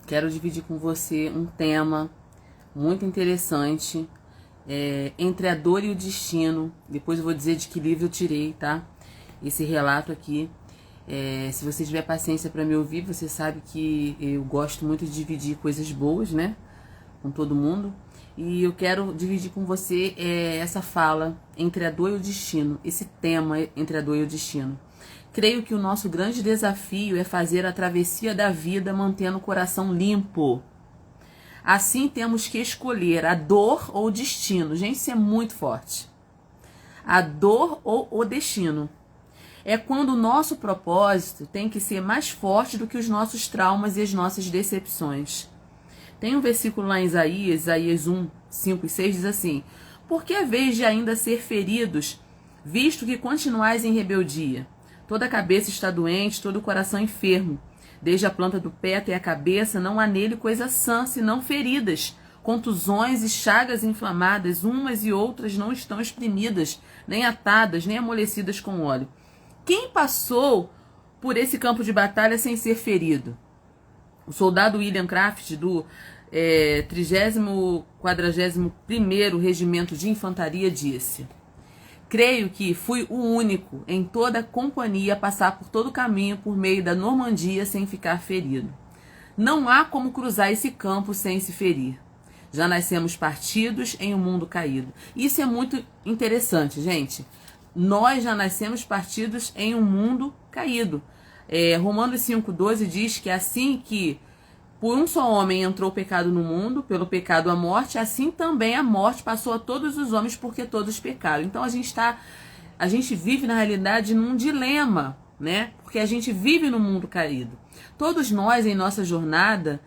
Quero dividir com você um tema muito interessante, entre a dor e o destino. Depois eu vou dizer de que livro eu tirei, tá? Esse relato aqui. Se você tiver paciência para me ouvir, você sabe que eu gosto muito de dividir coisas boas, né? Com todo mundo. E eu quero dividir com você essa fala entre a dor e o destino, esse tema entre a dor e o destino. Creio que o nosso grande desafio é fazer a travessia da vida mantendo o coração limpo. Assim temos que escolher a dor ou o destino. Gente, isso é muito forte. A dor ou o destino. É quando o nosso propósito tem que ser mais forte do que os nossos traumas e as nossas decepções. Tem um versículo lá em Isaías 1, 5 e 6, diz assim: Por que haveis de ainda ser feridos, visto que continuais em rebeldia? Toda a cabeça está doente, todo o coração enfermo. Desde a planta do pé até a cabeça, não há nele coisa sã, senão feridas, contusões e chagas inflamadas, umas e outras não estão exprimidas, nem atadas, nem amolecidas com óleo. Quem passou por esse campo de batalha sem ser ferido? O soldado William Craft, do 30º/41º Regimento de Infantaria, disse: Creio que fui o único em toda a companhia a passar por todo o caminho por meio da Normandia sem ficar ferido. Não há como cruzar esse campo sem se ferir. Já nascemos partidos em um mundo caído. Isso é muito interessante, gente. Nós já nascemos partidos em um mundo caído. Romanos 5,12 diz que assim que por um só homem entrou o pecado no mundo, pelo pecado a morte, assim também a morte passou a todos os homens porque todos pecaram. Então a gente vive na realidade num dilema, né? Porque a gente vive no mundo caído. Todos nós em nossa jornada,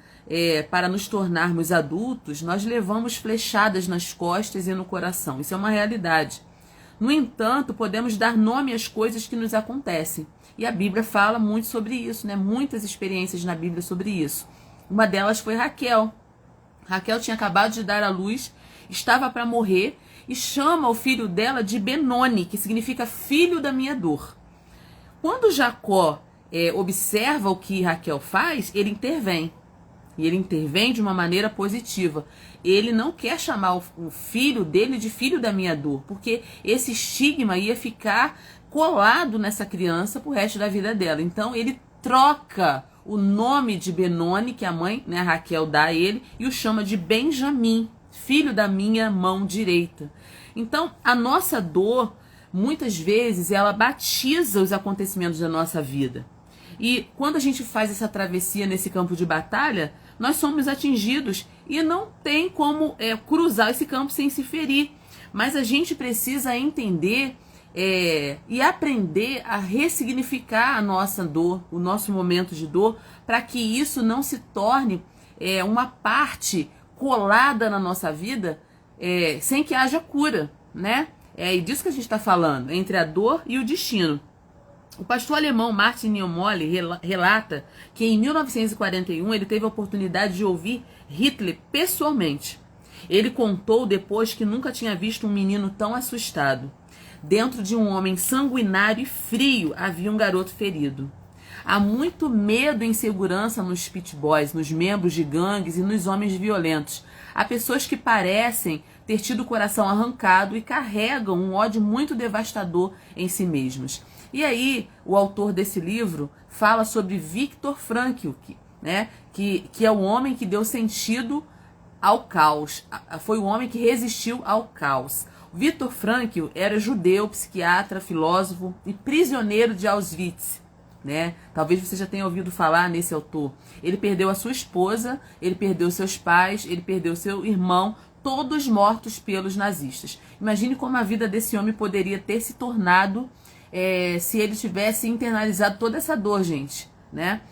para nos tornarmos adultos, nós levamos flechadas nas costas e no coração. Isso é uma realidade. No entanto, podemos dar nome às coisas que nos acontecem. E a Bíblia fala muito sobre isso, né? Muitas experiências na Bíblia sobre isso. Uma delas foi Raquel. Raquel tinha acabado de dar à luz, estava para morrer e chama o filho dela de Benoni, que significa filho da minha dor. Quando Jacó observa o que Raquel faz, ele intervém. E ele intervém de uma maneira positiva. Ele não quer chamar o filho dele de filho da minha dor, porque esse estigma ia ficar colado nessa criança pro resto da vida dela. Então ele troca o nome de Benoni, que a mãe, né, Raquel, dá a ele, e o chama de Benjamim, filho da minha mão direita. Então, a nossa dor, muitas vezes, ela batiza os acontecimentos da nossa vida. E quando a gente faz essa travessia nesse campo de batalha, nós somos atingidos e não tem como cruzar esse campo sem se ferir. Mas a gente precisa entender e aprender a ressignificar a nossa dor, o nosso momento de dor, para que isso não se torne uma parte colada na nossa vida sem que haja cura, né? É disso que a gente está falando, entre a dor e o destino. O pastor alemão Martin Niemöller relata que em 1941 ele teve a oportunidade de ouvir Hitler pessoalmente. Ele contou depois que nunca tinha visto um menino tão assustado. Dentro de um homem sanguinário e frio havia um garoto ferido. Há muito medo e insegurança nos pit boys, nos membros de gangues e nos homens violentos. Há pessoas que parecem ter tido o coração arrancado e carregam um ódio muito devastador em si mesmos. E aí, o autor desse livro fala sobre Viktor Frankl, né, que é o homem que deu sentido ao caos. Foi o homem que resistiu ao caos. Viktor Frankl era judeu, psiquiatra, filósofo e prisioneiro de Auschwitz, né? Talvez você já tenha ouvido falar nesse autor. Ele perdeu a sua esposa, ele perdeu seus pais, ele perdeu seu irmão, todos mortos pelos nazistas. Imagine como a vida desse homem poderia ter se tornado se ele tivesse internalizado toda essa dor, gente, né?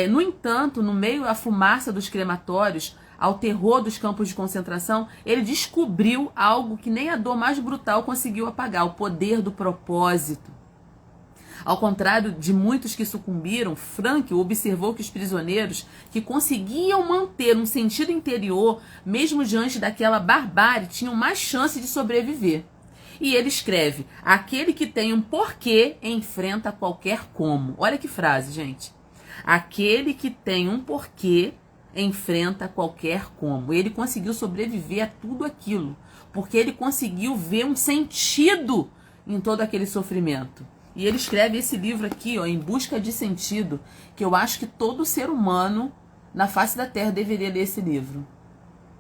No entanto, no meio à fumaça dos crematórios, ao terror dos campos de concentração, ele descobriu algo que nem a dor mais brutal conseguiu apagar: o poder do propósito. Ao contrário de muitos que sucumbiram, Frankl observou que os prisioneiros que conseguiam manter um sentido interior, mesmo diante daquela barbárie, tinham mais chance de sobreviver. E ele escreve: aquele que tem um porquê enfrenta qualquer como. Olha que frase, gente. Aquele que tem um porquê enfrenta qualquer como. Ele conseguiu sobreviver a tudo aquilo, porque ele conseguiu ver um sentido em todo aquele sofrimento. E ele escreve esse livro aqui, ó, Em Busca de Sentido, que eu acho que todo ser humano na face da Terra deveria ler esse livro.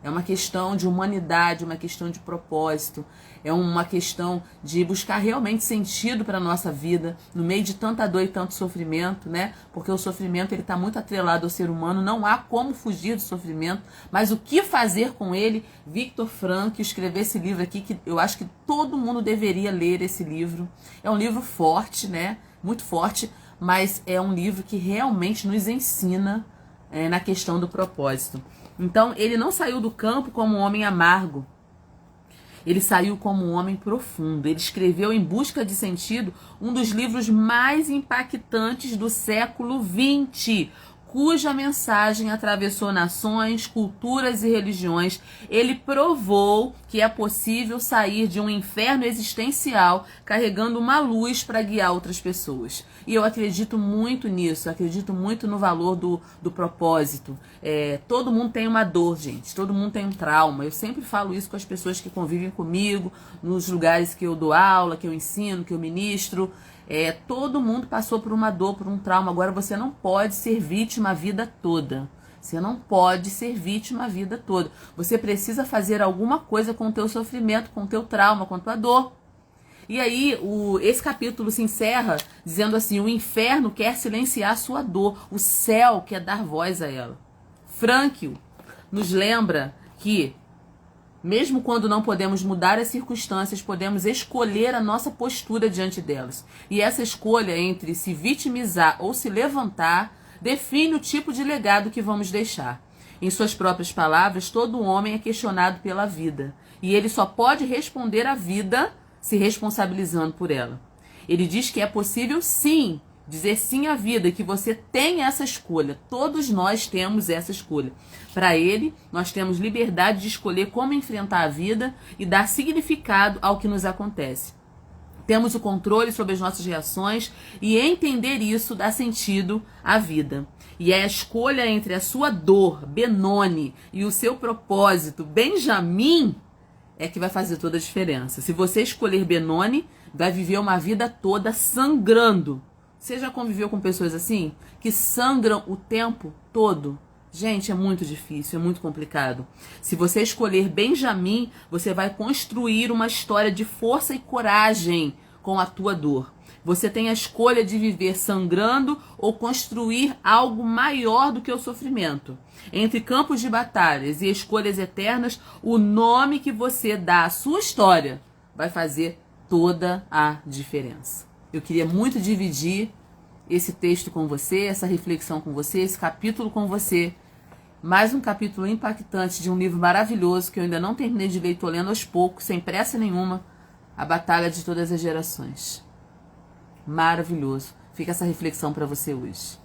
É uma questão de humanidade, uma questão de propósito, é uma questão de buscar realmente sentido para a nossa vida, no meio de tanta dor e tanto sofrimento, né? Porque o sofrimento ele está muito atrelado ao ser humano, não há como fugir do sofrimento, mas o que fazer com ele? Viktor Frankl escreveu esse livro aqui, que eu acho que todo mundo deveria ler esse livro. É um livro forte, né? Muito forte, mas é um livro que realmente nos ensina na questão do propósito. Então, ele não saiu do campo como um homem amargo. Ele saiu como um homem profundo. Ele escreveu Em Busca de Sentido, um dos livros mais impactantes do século XX, cuja mensagem atravessou nações, culturas e religiões. Ele provou que é possível sair de um inferno existencial carregando uma luz para guiar outras pessoas. E eu acredito muito nisso, acredito muito no valor do propósito. Todo mundo tem uma dor, gente, todo mundo tem um trauma. Eu sempre falo isso com as pessoas que convivem comigo, nos lugares que eu dou aula, que eu ensino, que eu ministro. Todo mundo passou por uma dor, por um trauma. Agora você não pode ser vítima a vida toda. Você não pode ser vítima a vida toda. Você precisa fazer alguma coisa com o teu sofrimento, com o teu trauma, com a tua dor. E aí, esse capítulo se encerra dizendo assim: o inferno quer silenciar a sua dor, o céu quer dar voz a ela. Frankl nos lembra que, mesmo quando não podemos mudar as circunstâncias, podemos escolher a nossa postura diante delas. E essa escolha entre se vitimizar ou se levantar define o tipo de legado que vamos deixar. Em suas próprias palavras, todo homem é questionado pela vida. E ele só pode responder à vida se responsabilizando por ela. Ele diz que é possível sim dizer sim à vida, que você tem essa escolha. Todos nós temos essa escolha. Para ele, nós temos liberdade de escolher como enfrentar a vida e dar significado ao que nos acontece. Temos o controle sobre as nossas reações e entender isso dá sentido à vida. E é a escolha entre a sua dor, Benoni, e o seu propósito, Benjamim, é que vai fazer toda a diferença. Se você escolher Benoni, vai viver uma vida toda sangrando. Você já conviveu com pessoas assim? Que sangram o tempo todo? Gente, é muito difícil, é muito complicado. Se você escolher Benjamim, você vai construir uma história de força e coragem com a tua dor. Você tem a escolha de viver sangrando ou construir algo maior do que o sofrimento. Entre campos de batalhas e escolhas eternas, o nome que você dá à sua história vai fazer toda a diferença. Eu queria muito dividir esse texto com você, essa reflexão com você, esse capítulo com você. Mais um capítulo impactante de um livro maravilhoso que eu ainda não terminei de ler, estou lendo aos poucos, sem pressa nenhuma, A Batalha de Todas as Gerações. Maravilhoso. Fica essa reflexão para você hoje.